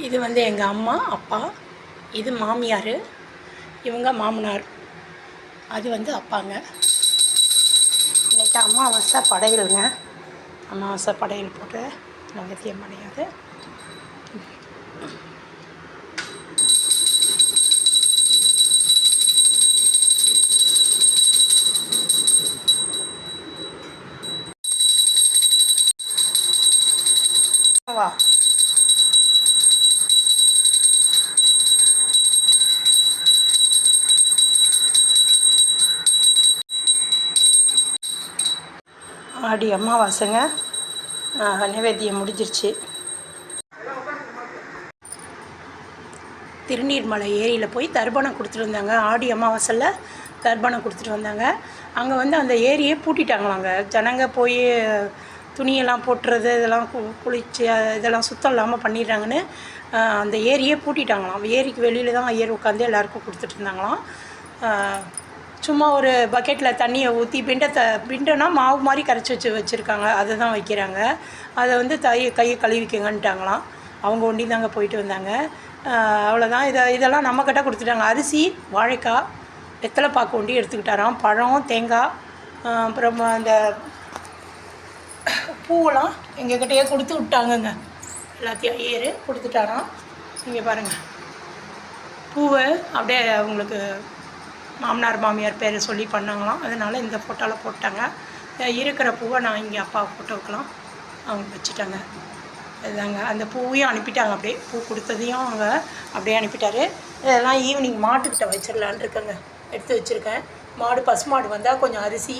இது வந்து எங்கள் அம்மா அப்பா, இது மாமியார், இவங்க மாமனார், அது வந்து அப்பாங்க. இன்றைக்கி அமாவாசை படையலுங்க. அமாவாசை படையல் போட்டு நைவேத்தியம் பண்ணியாது. வா ஆடி அமாவாசைங்க. நைவேத்தியம் முடிஞ்சிருச்சு. திருநீர்மலை ஏரியில் போய் தர்ப்பணம் கொடுத்துட்டு வந்தாங்க. ஆடி அமாவாசையில் தர்ப்பணம் கொடுத்துட்டு வந்தாங்க. அங்கே வந்து அந்த ஏரியை பூட்டிட்டாங்களாங்க. ஜனங்க போய் துணியெல்லாம் போட்டுறது, இதெல்லாம் குளித்து இதெல்லாம் சுத்தம் இல்லாமல் பண்ணிடுறாங்கன்னு அந்த ஏரியை பூட்டிட்டாங்களாம். ஏரிக்கு வெளியில் தான் ஏரி உட்காந்து எல்லாேருக்கும் கொடுத்துட்டு இருந்தாங்களாம். சும்மா ஒரு பக்கெட்டில் தண்ணியை ஊற்றி பிண்டனா மாவு மாதிரி கரைச்சி வச்சுருக்காங்க. அதை தான் வைக்கிறாங்க. அதை வந்து கையை கழுவிக்கங்கன்ட்டாங்களாம். அவங்க ஒண்டி தாங்க போயிட்டு வந்தாங்க. அவ்வளோதான். இதெல்லாம் நம்மக்கிட்ட கொடுத்துட்டாங்க. அரிசி, வாழைக்காய், வெத்தலை பாக்கு ஒண்டி எடுத்துக்கிட்டாராம். பழம், தேங்காய், அப்புறம் அந்த பூவெல்லாம் எங்ககிட்டயே கொடுத்து விட்டாங்கங்க. எல்லாத்தையும் ஐயர் கொடுத்துட்டாராம். நீங்கள் பாருங்கள், பூவை அப்படியே அவங்களுக்கு மாமனார் மாமியார் பேரை சொல்லி பண்ணாங்களாம். அதனால் இந்த ஃபோட்டோவில் போட்டாங்க. இருக்கிற பூவை நான் இங்கே அப்பா ஃபோட்டோவுக்கெலாம் அவங்க வச்சுட்டாங்க. அதுதாங்க, அந்த பூவையும் அனுப்பிட்டாங்க. அப்படியே பூ கொடுத்ததையும் அவங்க அப்படியே அனுப்பிட்டார். இதெல்லாம் ஈவினிங் மாட்டுக்கிட்ட வச்சிடலான் இருக்கேங்க. எடுத்து வச்சுருக்கேன். பசுமாடு வந்தால் கொஞ்சம் அரிசி,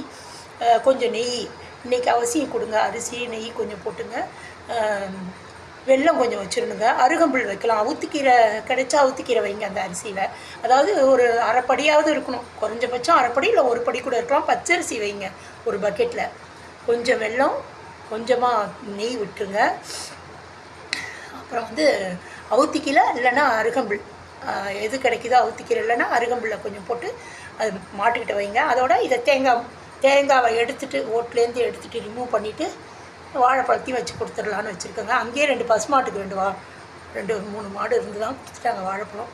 கொஞ்சம் நெய், இன்றைக்கி அவசியம் கொடுங்க. அரிசி, நெய் கொஞ்சம் போட்டுங்க. வெல்லம் கொஞ்சம் வச்சுருணுங்க. அருகம்புல் வைக்கலாம். அவுத்திக்கீரை கிடைச்சா அவுத்திக்கீரை வைங்க அந்த அரிசியில். அதாவது ஒரு அரைப்படியாவது இருக்கணும். குறைஞ்சபட்சம் அரைப்படி, இல்லை ஒரு படி கூட இருக்கலாம். பச்சரிசி வைங்க ஒரு பக்கெட்டில். கொஞ்சம் வெல்லம், கொஞ்சமாக நெய் விட்டுருங்க. அப்புறம் வந்து அவுத்திக்கீரை இல்லைன்னா அருகம்புல், எது கிடைக்குதோ அவுத்திக்கீரை இல்லைன்னா அருகம்புல்லை கொஞ்சம் போட்டு அது மாட்டுக்கிட்ட வைங்க. அதோட இதை தேங்காவை எடுத்துகிட்டு ஓட்லேருந்து எடுத்துகிட்டு ரிமூவ் பண்ணிவிட்டு வாழைப்பழத்தையும் வச்சு கொடுத்துடலான்னு வச்சுருக்கோங்க. அங்கேயே 2 பசுமாட்டுக்கு 2-3 மாடு இருந்து தான் கொடுத்துட்டாங்க வாழைப்பழம்.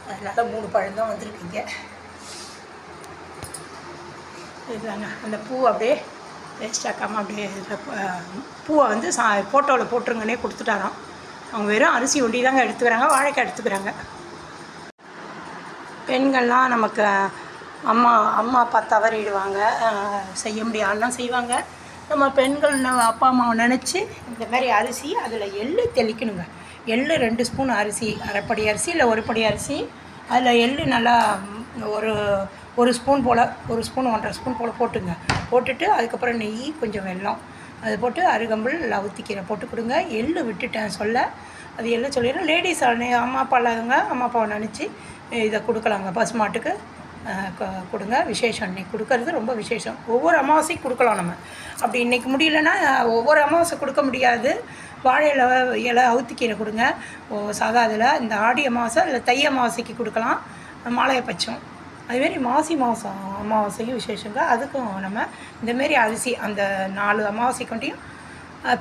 அதனால் 3 பழம் தான் வந்திருக்குங்க. இதுதாங்க அந்த பூ அப்படியே வேஸ்ட் ஆக்காமல் அப்படியே பூவை வந்து ஃபோட்டோவில் போட்டுருங்கன்னே கொடுத்துட்டாராம். அவங்க வெறும் அரிசி ஒண்டி தாங்க எடுத்துக்கிறாங்க, வாழைக்காய் எடுத்துக்கிறாங்க. பெண்கள்லாம் நமக்கு அம்மா அப்பா தவறிடுவாங்க, செய்ய முடியாதுலாம் செய்வாங்க. நம்ம பெண்கள் அப்பா அம்மாவை நினச்சி இந்த மாதிரி அரிசி, அதில் எள்ளு தெளிக்கணுங்க. எள்ளு 2 ஸ்பூன் அரிசி, அரைப்படி அரிசி இல்லை ஒரு படி அரிசி, அதில் எள்ளு நல்லா ஒரு ஸ்பூன் போல், 1 ஸ்பூன் 1.5 ஸ்பூன் போல் போட்டுங்க. போட்டுட்டு அதுக்கப்புறம் நெய், கொஞ்சம் வெல்லம் அது போட்டு அருகம்புல், அவுத்திக்கீரை போட்டு கொடுங்க. எள்ளு விட்டுட்டேன் சொல்ல, அது எள்ளு சொல்லிடுறேன். லேடிஸ் அம்மா அப்பா இல்லாதவங்க அம்மா அப்பாவை நினச்சி இதை கொடுக்கலாங்க. பசுமாட்டுக்கு கொடுங்க. விசேஷம் இன்றைக்கி கொடுக்கறது ரொம்ப விசேஷம். ஒவ்வொரு அமாவாசைக்கு கொடுக்கலாம் நம்ம. அப்படி இன்றைக்கி முடியலன்னா ஒவ்வொரு அமாவாசை கொடுக்க முடியாது. வாழை இலை அவுத்திக்கீரை கொடுங்க. சாதா இதில் இந்த ஆடி அமாவாசை இல்லை தை அமாவாசைக்கு கொடுக்கலாம். மாலையை பச்சம் அதுமாரி மாசி மாதம் அமாவாசையும் விசேஷங்க. அதுக்கும் நம்ம இந்தமாரி அரிசி அந்த 4 அமாவாசை கொண்டையும்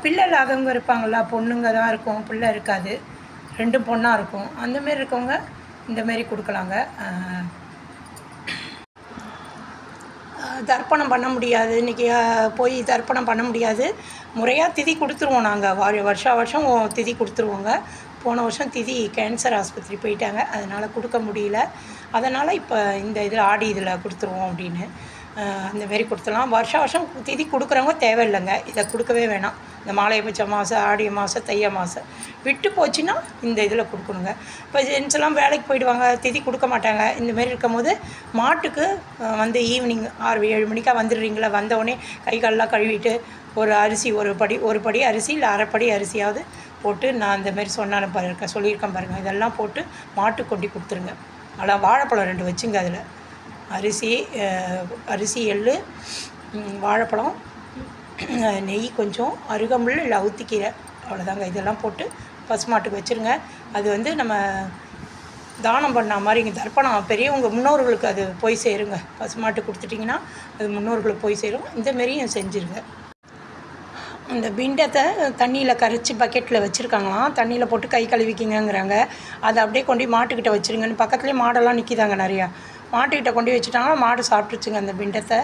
பிள்ளை இல்லாதவங்க இருப்பாங்களா, பொண்ணுங்க தான் இருக்கும், பிள்ளை இருக்காது, 2 பொண்ணாக இருக்கும், அந்தமாரி இருக்கவங்க இந்தமாரி கொடுக்கலாங்க. தர்ப்பணம் பண்ண முடியாது, இன்றைக்கி போய் தர்ப்பணம் பண்ண முடியாது. முறையாக திதி கொடுத்துருவோம் நாங்கள். வருஷம் திதி கொடுத்துருவோங்க. போன வருஷம் திதி கேன்சர் ஆஸ்பத்திரி போயிட்டாங்க, அதனால் கொடுக்க முடியல. அதனால் இப்போ இந்த இதில் ஆடி இதில் கொடுத்துருவோம் அப்படின்னு அந்தமாரி கொடுத்துடலாம். வருஷம் திதி கொடுக்குறவங்க தேவையில்லைங்க, இதை கொடுக்கவே வேணாம். இந்த மாலையபட்ச அமாவாசை, ஆடி அமாவாசை, தை அமாவாசை விட்டு போச்சுன்னா இந்த இதில் கொடுக்கணுங்க. இப்போ ஜென்ஸ்லாம் வேலைக்கு போயிடுவாங்க, திதி கொடுக்க மாட்டாங்க. இந்தமாரி இருக்கும்போது மாட்டுக்கு வந்து ஈவினிங் 6-7 மணிக்காக வந்துடுறீங்களா, வந்தவுடனே கை காலெலாம் கழுவிட்டு ஒரு அரிசி ஒரு படி அரிசி இல்லை அரைப்படி அரிசியாவது போட்டு, நான் இந்தமாரி சொல்லியிருக்கேன் பாருங்கள், இதெல்லாம் போட்டு மாட்டுக்கு கொண்டு கொடுத்துருங்க. ஆனால் வாழைப்பழம் 2 வச்சுங்க. அதில் அரிசி, எள்ளு, வாழைப்பழம், நெய் கொஞ்சம், அருகம்புல் இல்லை அவுத்திக்கீரை, அவ்வளோதாங்க. இதெல்லாம் போட்டு பசுமாட்டுக்கு வச்சுருங்க. அது வந்து நம்ம தானம் பண்ண மாதிரி இங்கே தர்ப்பணம் பெரியவங்க முன்னோர்களுக்கு அது போய் சேருங்க. பசுமாட்டு கொடுத்துட்டிங்கன்னா அது முன்னோர்களுக்கு போய் சேரும். இந்தமாரியும் செஞ்சுருங்க. அந்த பிண்டத்தை தண்ணியில் கரைச்சி பக்கெட்டில் வச்சுருக்காங்களாம். தண்ணியில் போட்டு கை கழுவிக்கிங்கங்கிறாங்க. அதை அப்படியே கொண்டு போய் மாட்டுக்கிட்ட வச்சுருங்கன்னு பக்கத்துலேயே மாடெல்லாம் நிற்கிதாங்க நிறையா. மாட்டுக்கிட்ட கொண்டு போய் வச்சுட்டாங்கன்னா மாடு சாப்பிட்ருச்சுங்க அந்த பிண்டத்தை.